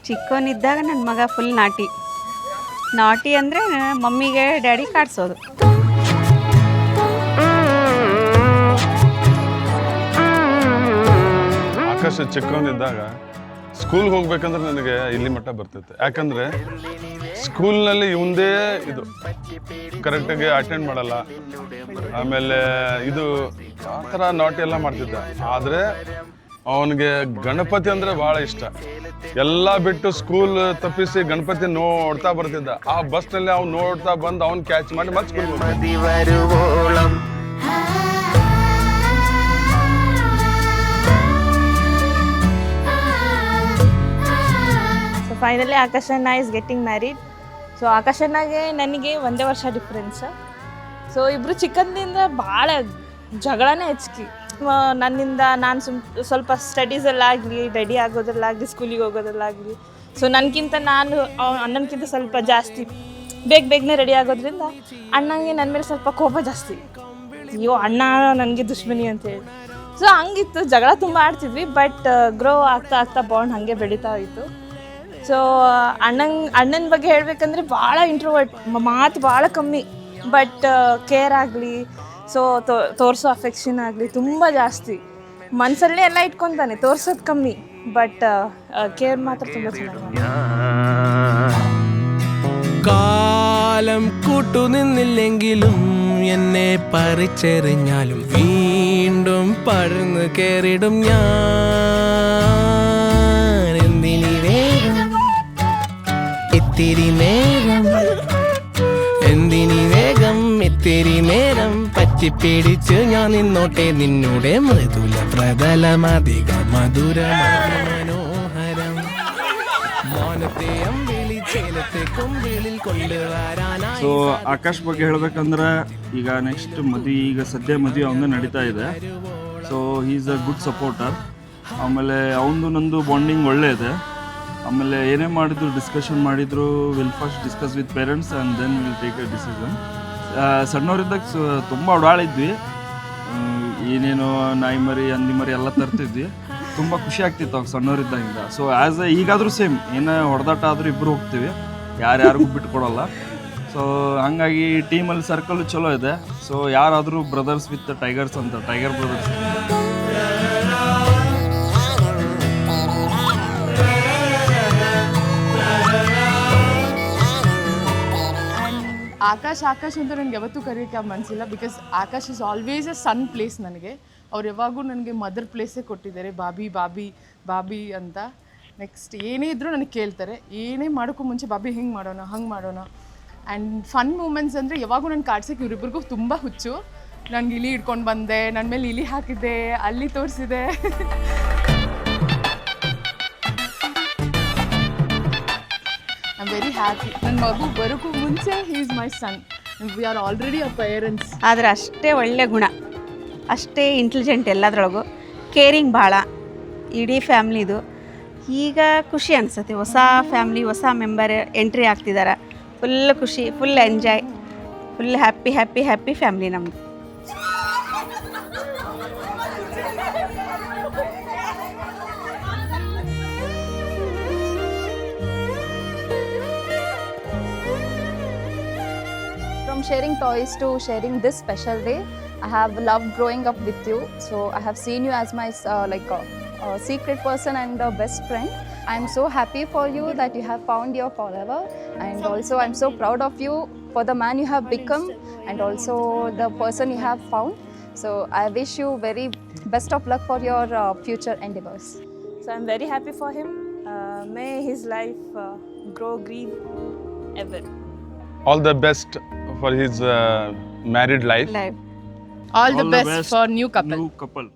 ಚಿಕ್ಕವನಿದ್ದಾಗ ನನ್ನ ಮಗ ಫುಲ್ ನಾಟಿ ಅಂದರೆ ಮಮ್ಮಿಗೆ ಡ್ಯಾಡಿ ಕಾಡ್ಸೋದು. ಆಕಾಶ ಚಿಕ್ಕವನಿದ್ದಾಗ ಸ್ಕೂಲ್ಗೆ ಹೋಗ್ಬೇಕಂದ್ರೆ ನನಗೆ ಇಲ್ಲಿ ಮಟ್ಟ ಬರ್ತಿತ್ತು. ಯಾಕಂದರೆ ಸ್ಕೂಲ್ನಲ್ಲಿ ಇವಂದೇ ಇದು ಕರೆಕ್ಟಾಗಿ ಅಟೆಂಡ್ ಮಾಡಲ್ಲ, ಆಮೇಲೆ ಇದು ಆ ಥರ ನಾಟಿ ಎಲ್ಲ ಮಾಡ್ತಿದ್ದ. ಆದರೆ ಅವನಿಗೆ ಗಣಪತಿ ಅಂದರೆ ಭಾಳ ಇಷ್ಟ. ಎಲ್ಲ ಬಿಟ್ಟು ಸ್ಕೂಲ್ ತಪ್ಪಿಸಿ ಗಣಪತಿ ನೋಡ್ತಾ ಬರ್ತಿದ್ದ. ಆ ಬಸ್ನಲ್ಲಿ ಅವ್ನು ನೋಡ್ತಾ ಬಂದು ಅವ್ನು ಕ್ಯಾಚ್ ಮಾಡಿ ಮತ್ತೆ ಸ್ಕೂಲ್ಗೆ ಹೋಗ್ತಿದ್ದ. ಫೈನಲಿ ಆಕಾಶಣ್ಣ ಈಸ್ ಗೆಟ್ಟಿಂಗ್ ಮ್ಯಾರಿಡ್. ಸೊ ಆಕಾಶಣ್ಣಗೆ ನನಗೆ 1 ವರ್ಷ ಡಿಫ್ರೆನ್ಸ್. ಸೊ ಇಬ್ಬರು ಚಿಕ್ಕಂದಿಂದ ಭಾಳ ಜಗಳನೇ ಹೆಚ್ಚಿಗೆ. ನನ್ನಿಂದ ನಾನು ಸ್ವಲ್ಪ ಸ್ಟಡೀಸಲ್ಲಾಗಲಿ, ರೆಡಿ ಆಗೋದ್ರಲ್ಲಾಗಲಿ, ಸ್ಕೂಲಿಗೆ ಹೋಗೋದ್ರಲ್ಲಾಗಲಿ, ಸೊ ನನಗಿಂತ ನಾನು ಅಣ್ಣನಕ್ಕಿಂತ ಸ್ವಲ್ಪ ಜಾಸ್ತಿ ಬೇಗನೆ ರೆಡಿ ಆಗೋದ್ರಿಂದ ಅಣ್ಣಂಗೆ ನನ್ನ ಮೇಲೆ ಸ್ವಲ್ಪ ಕೋಪ ಜಾಸ್ತಿ. ಅಯ್ಯೋ ಅಣ್ಣ ನನಗೆ ದುಶ್ಮನಿ ಅಂತೇಳಿ. ಸೊ ಹಂಗಿತ್ತು, ಜಗಳ ತುಂಬ ಆಡ್ತಿದ್ವಿ. ಬಟ್ ಗ್ರೋ ಆಗ್ತಾ ಬಾಂಡ್ ಹಾಗೆ ಬೆಳೀತಾ ಇತ್ತು. ಸೊ ಅಣ್ಣನ ಬಗ್ಗೆ ಹೇಳಬೇಕಂದ್ರೆ ಭಾಳ ಇಂಟ್ರೋವರ್ಟ್, ಮಾತು ಭಾಳ ಕಮ್ಮಿ. ಬಟ್ ಕೇರ್ ಆಗಲಿ, ಸೊ ತೋರಿಸೋ ಅಫೆಕ್ಷನ್ ಆಗಲಿ ತುಂಬ ಜಾಸ್ತಿ. ಮನಸ್ಸಲ್ಲೇ ಎಲ್ಲ ಇಟ್ಕೊತಾನೆ, ತೋರ್ಸೋದು ಕಮ್ಮಿ. ಬಟ್ ಕೇರ್ ಮಾತ್ರ ತುಂಬ ಚೆನ್ನಾಗಿ. കാലം കൂട്ടുനിന്നില്ലെങ്കിലും എന്നെ പറിച്ചെറിഞ്ഞാലും വീണ്ടും പഴന്നു കയറിടും ഞാൻ. എന്തിനി വേഗം ഇത്തിരി നേരം, എന്തിനി വേഗം ഇത്തിരി നേരം പറ്റിപ്പിടിച്ച് ഞാൻ നിന്നോട്ടെ നിന്നുടെ മൃദുല പ്രതലമധിക മധുര മനോഹരം മാനത്തെ അമ്പിളി ചേലത്തെ കൊമ്പിളിൽ കൊണ്ടുവരാനായി. ಸೊ ಆಕಾಶ್ ಬಗ್ಗೆ ಹೇಳ್ಬೇಕಂದ್ರೆ ಈಗ ನೆಕ್ಸ್ಟ್ ಸದ್ಯ ಮದುವೆ ಅವನು ನಡೀತಾ ಇದೆ. So he is a good supporter. ಆಮೇಲೆ ಅವನದು ನಂದು ಬಾಂಡಿಂಗ್ ಒಳ್ಳೆ ಇದೆ. ಆಮೇಲೆ ಏನೇ ಮಾಡಿದ್ರು ಡಿಸ್ಕಷನ್ ಮಾಡಿದ್ರು, will first discuss with parents and then will take a decision. ಸಣ್ಣವರಿದ್ದಾಗ ತುಂಬ ಓಡಾಡಿದ್ವಿ, ಏನೇನೋ ನಾಯಿ ಮರಿ ಹಂದಿ ಮರಿ ಎಲ್ಲ ತರ್ತಿದ್ವಿ. ತುಂಬ ಖುಷಿ ಆಗ್ತಿತ್ತು ಅವಾಗ ಸಣ್ಣವರಿದ್ದಾಗಿಂದ. ಸೊ ಈಗಾದರೂ ಸೇಮ್, ಏನೇ ಹೊಡೆದಾಟ ಆದರೂ ಇಬ್ಬರು ಹೋಗ್ತೀವಿ, ಯಾರಿಗೂ ಬಿಟ್ಕೊಡಲ್ಲ. ಸೊ ಹಾಗಾಗಿ ಟೀಮಲ್ಲಿ ಸರ್ಕಲ್ ಚಲೋ ಇದೆ. ಸೊ ಯಾರಾದರೂ ಬ್ರದರ್ಸ್ ವಿತ್ ಟೈಗರ್ಸ್ ಅಂತ, ಟೈಗರ್ ಬ್ರದರ್ಸ್. ಆಕಾಶ್ ಅಂತ ನನಗೆ ಯಾವತ್ತೂ ಕರೆಯೋಕ್ಕೆ ಮನಸ್ಸಿಲ್ಲ. Because Akash is always a sun place ನನಗೆ. ಅವ್ರು ಯಾವಾಗೂ ನನಗೆ ಮದರ್ ಪ್ಲೇಸೇ ಕೊಟ್ಟಿದ್ದಾರೆ, ಬಾಬಿ ಅಂತ. ನೆಕ್ಸ್ಟ್ ಏನೇ ಇದ್ದರೂ ನನಗೆ ಕೇಳ್ತಾರೆ, ಏನೇ ಮಾಡೋಕ್ಕೂ ಮುಂಚೆ ಬಾಬಿ ಹಿಂಗೆ ಮಾಡೋಣ, ಹಂಗೆ ಮಾಡೋಣ. ಆ್ಯಂಡ್ ಫನ್ ಮೂಮೆಂಟ್ಸ್ ಅಂದರೆ ಯಾವಾಗೂ ನನ್ನ ಕಾಡ್ಸೋಕ್ಕೆ ಇವರಿಬ್ಬರಿಗೂ ತುಂಬ ಹುಚ್ಚು. ನನಗೆ ಇಲಿ ಹಿಡ್ಕೊಂಡು ಬಂದೆ, ನನ್ನ ಮೇಲೆ ಇಲಿ ಹಾಕಿದ್ದೆ, ಅಲ್ಲಿ ತೋರಿಸಿದೆ. I am very happy. ನನ್ನ ಮಗು ಬರೋಕ್ಕೂ ಮುಂಚೆ he is my son. We are already a parents. ಆದರೆ ಅಷ್ಟೇ ಒಳ್ಳೆ ಗುಣ, ಅಷ್ಟೇ ಇಂಟೆಲಿಜೆಂಟ್, ಎಲ್ಲದರೊಳಗೂ ಕೇರಿಂಗ್ ಭಾಳ. ಇಡೀ ಫ್ಯಾಮ್ಲಿದು ಈಗ ಖುಷಿ ಅನಿಸುತ್ತೆ. ಹೊಸ ಫ್ಯಾಮ್ಲಿ, ಹೊಸ ಮೆಂಬರ್ ಎಂಟ್ರಿ ಆಗ್ತಿದ್ದಾರೆ. ಫುಲ್ ಖುಷಿ, full enjoy, full happy family ನಮ್ಮದು. From sharing toys to sharing this special day, I have loved growing up with you. So I have seen you as my secret person and a best friend. I am so happy for you that you have found your forever, and also I am so proud of you for the man you have become and also the person you have found. So I wish you very best of luck for your future endeavors. So I'm very happy for him. May his life grow green ever. All the best for his married life. All the best for new couple.